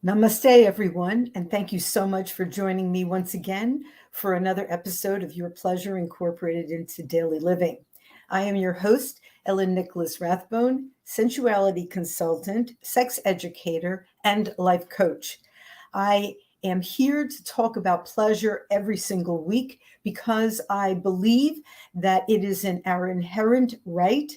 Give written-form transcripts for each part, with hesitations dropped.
Namaste, everyone, and thank you so much for joining me once again for another episode of Your Pleasure Incorporated into Daily Living. I am your host, Ellen Nicholas Rathbone, sensuality consultant, sex educator, and life coach. I am here to talk about pleasure every single week because I believe that it is in our inherent right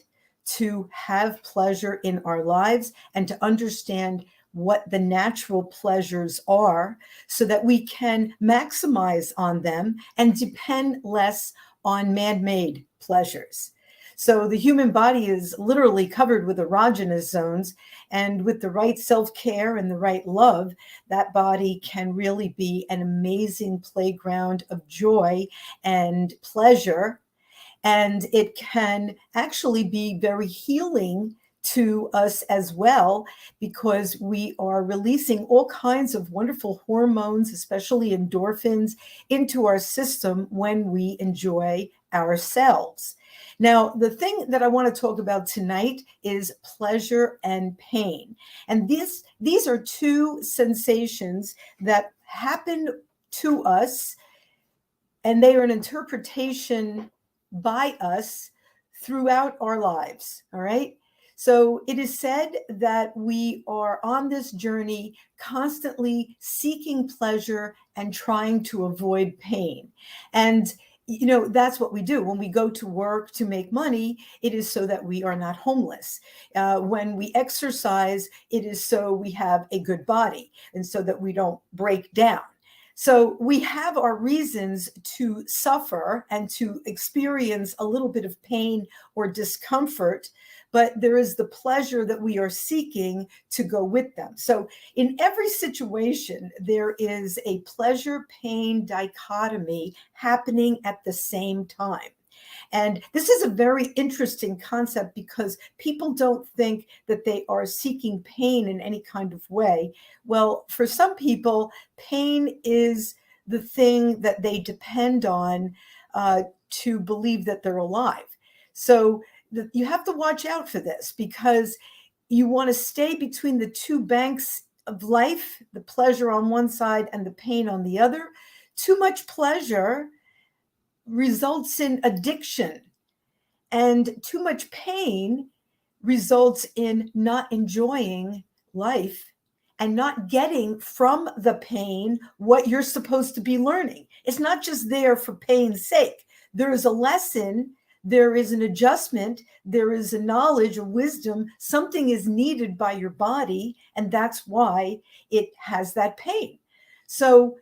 to have pleasure in our lives and to understand what the natural pleasures are so that we can maximize on them and depend less on man-made pleasures. So the human body is literally covered with erogenous zones, and with the right self-care and the right love, that body can really be an amazing playground of joy and pleasure, and it can actually be very healing to us as well, because we are releasing all kinds of wonderful hormones, especially endorphins, into our system when we enjoy ourselves. Now, the thing that I want to talk about tonight is pleasure and pain. And these are two sensations that happen to us, and they are an interpretation by us throughout our lives. All right. So it is said that we are on this journey constantly seeking pleasure and trying to avoid pain. And that's what we do when we go to work to make money. It is so that we are not homeless. When we exercise, it is so we have a good body and so that we don't break down. So we have our reasons to suffer and to experience a little bit of pain or discomfort, but there is the pleasure that we are seeking to go with them. So in every situation, there is a pleasure-pain dichotomy happening at the same time. And this is a very interesting concept because people don't think that they are seeking pain in any kind of way. Well, for some people, pain is the thing that they depend on to believe that they're alive. So you have to watch out for this, because you want to stay between the two banks of life, the pleasure on one side and the pain on the other. Too much pleasure results in addiction, and too much pain results in not enjoying life and not getting from the pain what you're supposed to be learning. It's not just there for pain's sake. There is a lesson, there is an adjustment, there is a knowledge, a wisdom, something is needed by your body, and that's why it has that pain. So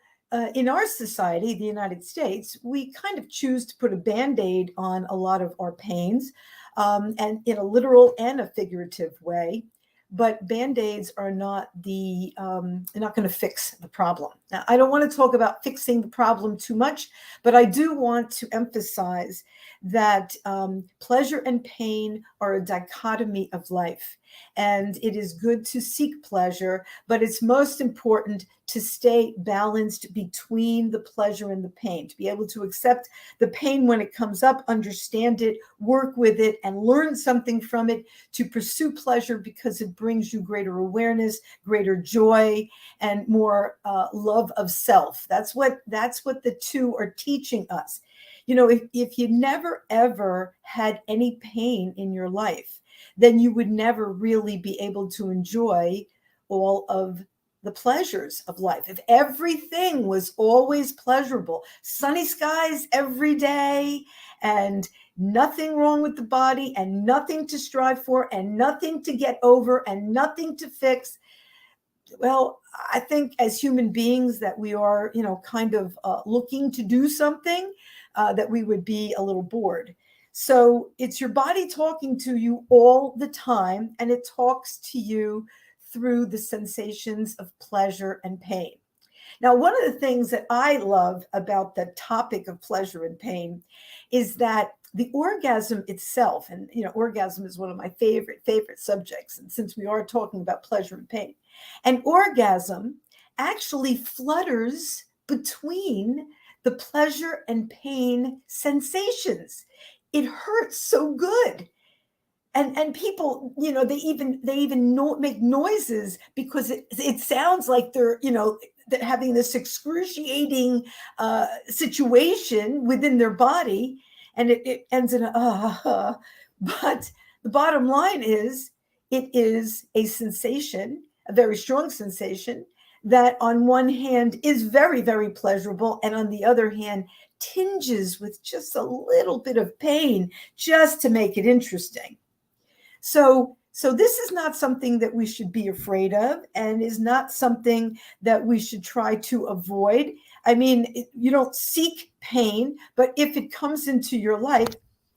in our society, the United States, we kind of choose to put a Band-Aid on a lot of our pains, and in a literal and a figurative way. But Band-Aids are not they're not going to fix the problem. Now, I don't want to talk about fixing the problem too much, but I do want to emphasize that pleasure and pain are a dichotomy of life. And it is good to seek pleasure, but it's most important to stay balanced between the pleasure and the pain, to be able to accept the pain when it comes up, understand it, work with it, and learn something from it, to pursue pleasure because it brings you greater awareness, greater joy, and more love of self. That's what the two are teaching us. If you never ever had any pain in your life, then you would never really be able to enjoy all of the pleasures of life. If everything was always pleasurable, sunny skies every day, and nothing wrong with the body, and nothing to strive for, and nothing to get over, and nothing to fix, well, I think as human beings that we are, kind of looking to do something, that we would be a little bored. So it's your body talking to you all the time, and it talks to you through the sensations of pleasure and pain. Now, one of the things that I love about the topic of pleasure and pain is that the orgasm itself, and orgasm is one of my favorite subjects, and since we are talking about pleasure and pain, an orgasm actually flutters between the pleasure and pain sensations. It hurts so good. and people, they even make noises because it sounds like they're, having this excruciating situation within their body, and it ends in a but the bottom line is, it is a sensation, a very strong sensation, that on one hand is very, very pleasurable, and on the other hand tinges with just a little bit of pain, just to make it interesting. So this is not something that we should be afraid of, and is not something that we should try to avoid. I mean, you don't seek pain, but if it comes into your life,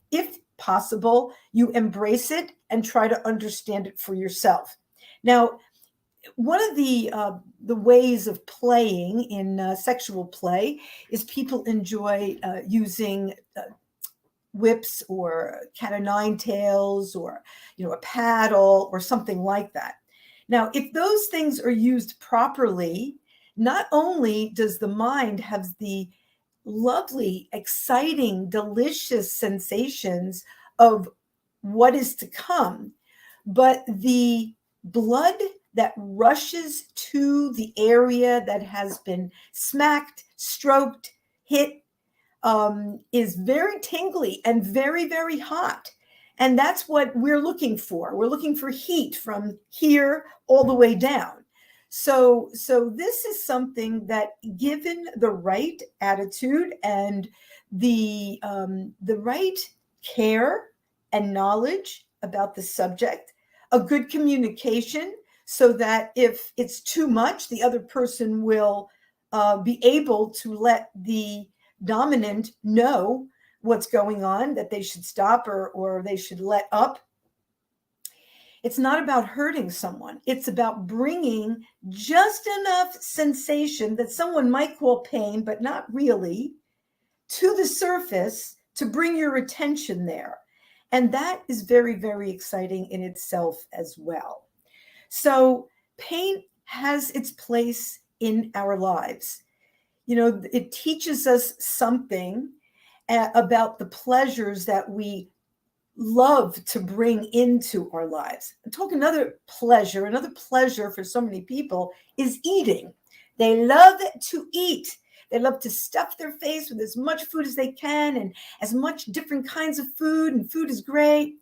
if possible, you embrace it and try to understand it for yourself. Now, one of the ways of playing in sexual play is people enjoy using whips or cat o' nine tails, or a paddle or something like that. Now, if those things are used properly, not only does the mind have the lovely, exciting, delicious sensations of what is to come, but the blood that rushes to the area that has been smacked, stroked, hit, is very tingly and very, very hot. And that's what we're looking for. We're looking for heat from here all the way down. So this is something that, given the right attitude and the right care and knowledge about the subject, a good communication, so that if it's too much, the other person will be able to let the dominant know what's going on, that they should stop, or they should let up. It's not about hurting someone. It's about bringing just enough sensation that someone might call pain, but not really, to the surface to bring your attention there. And that is very, very exciting in itself as well. So pain has its place in our lives. It teaches us something about the pleasures that we love to bring into our lives. And talk another pleasure for so many people is eating. They love to eat. They love to stuff their face with as much food as they can, and as much different kinds of food, and food is great.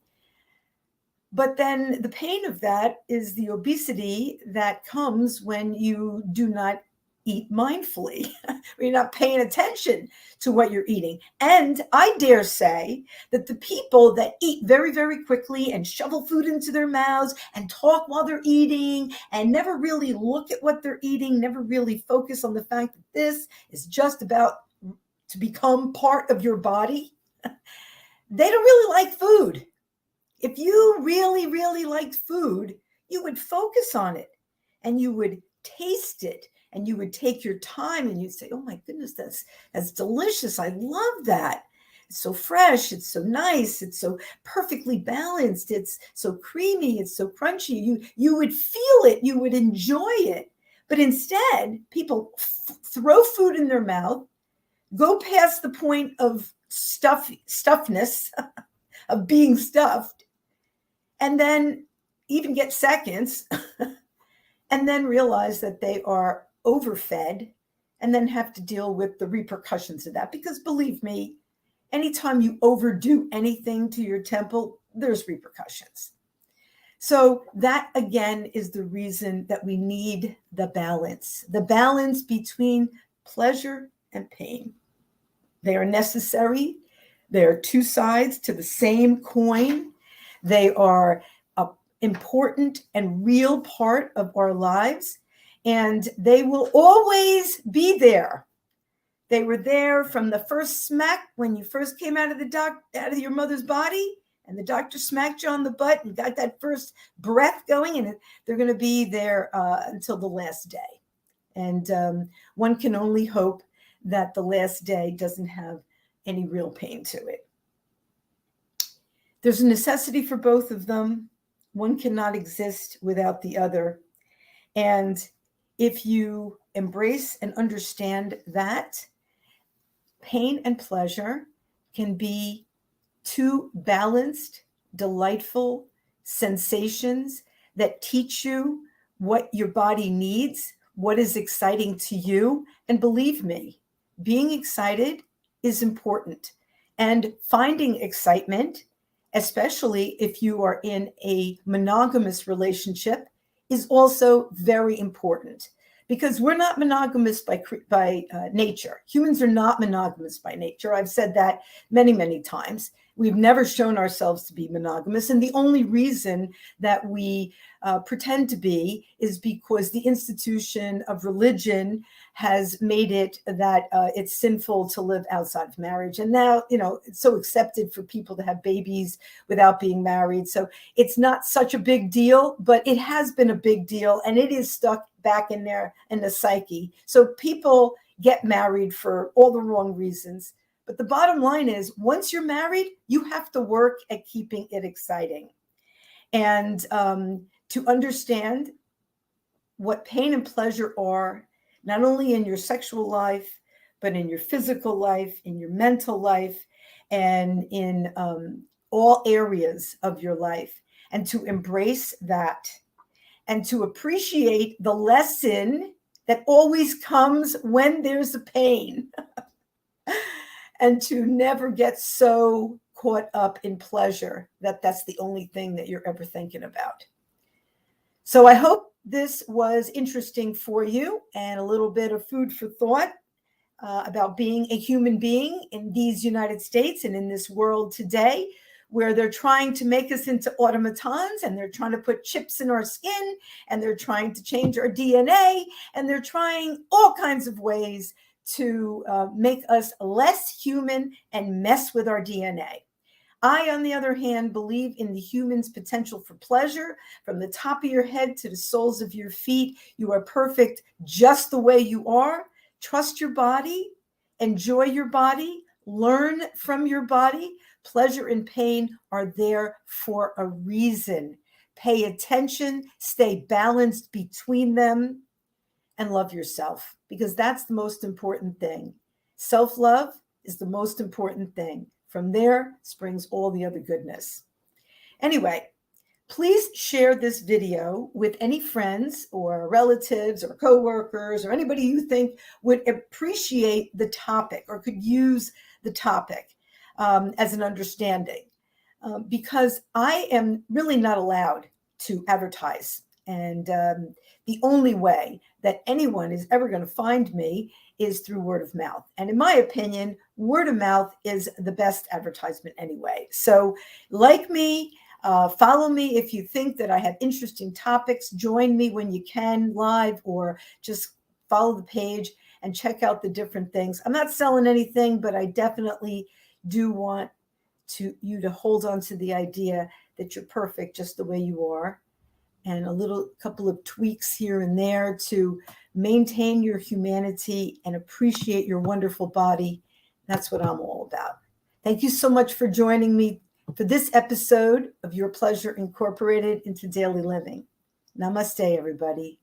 But then the pain of that is the obesity that comes when you do not eat mindfully, or you're not paying attention to what you're eating. And I dare say that the people that eat very, very quickly and shovel food into their mouths and talk while they're eating and never really look at what they're eating, never really focus on the fact that this is just about to become part of your body, they don't really like food. If you really, really liked food, you would focus on it, and you would taste it, and you would take your time, and you'd say, oh my goodness, that's delicious. I love that. It's so fresh. It's so nice. It's so perfectly balanced. It's so creamy. It's so crunchy. You would feel it. You would enjoy it. But instead, people throw food in their mouth, go past the point of stuffness, of being stuffed, and then even get seconds, and then realize that they are overfed, and then have to deal with the repercussions of that. Because believe me, anytime you overdo anything to your temple, there's repercussions. So that, again, is the reason that we need the balance between pleasure and pain. They are necessary. They are two sides to the same coin. They are an important and real part of our lives, and they will always be there. They were there from the first smack when you first came out of your mother's body, and the doctor smacked you on the butt and got that first breath going, and they're going to be there until the last day. And one can only hope that the last day doesn't have any real pain to it. There's a necessity for both of them. One cannot exist without the other. And if you embrace and understand that, pain and pleasure can be two balanced, delightful sensations that teach you what your body needs, what is exciting to you. And believe me, being excited is important. And finding excitement, especially if you are in a monogamous relationship, is also very important, because we're not monogamous by nature. Humans are not monogamous by nature. I've said that many, many times. We've never shown ourselves to be monogamous. And the only reason that we pretend to be is because the institution of religion has made it that it's sinful to live outside of marriage. And now, it's so accepted for people to have babies without being married. So it's not such a big deal, but it has been a big deal, and it is stuck back in there in the psyche. So people get married for all the wrong reasons. But the bottom line is, once you're married, you have to work at keeping it exciting. And to understand what pain and pleasure are, not only in your sexual life, but in your physical life, in your mental life, and in all areas of your life, and to embrace that, and to appreciate the lesson that always comes when there's a pain, and to never get so caught up in pleasure that that's the only thing that you're ever thinking about. So I hope this was interesting for you, and a little bit of food for thought about being a human being in these United States and in this world today, where they're trying to make us into automatons, and they're trying to put chips in our skin, and they're trying to change our DNA, and they're trying all kinds of ways to make us less human and mess with our DNA. I, on the other hand, believe in the human's potential for pleasure from the top of your head to the soles of your feet. You are perfect just the way you are. Trust your body, enjoy your body, learn from your body. Pleasure and pain are there for a reason. Pay attention, stay balanced between them, and love yourself, because that's the most important thing. Self-love is the most important thing. From there springs all the other goodness. Anyway, please share this video with any friends or relatives or coworkers or anybody you think would appreciate the topic or could use the topic as an understanding, because I am really not allowed to advertise. And the only way that anyone is ever going to find me is through word of mouth. And in my opinion, word of mouth is the best advertisement anyway. So like me, follow me if you think that I have interesting topics. Join me when you can live, or just follow the page and check out the different things. I'm not selling anything, but I definitely do want you to hold on to the idea that you're perfect just the way you are, and a couple of tweaks here and there to maintain your humanity and appreciate your wonderful body. That's what I'm all about. Thank you so much for joining me for this episode of Your Pleasure Incorporated into Daily Living. Namaste, everybody.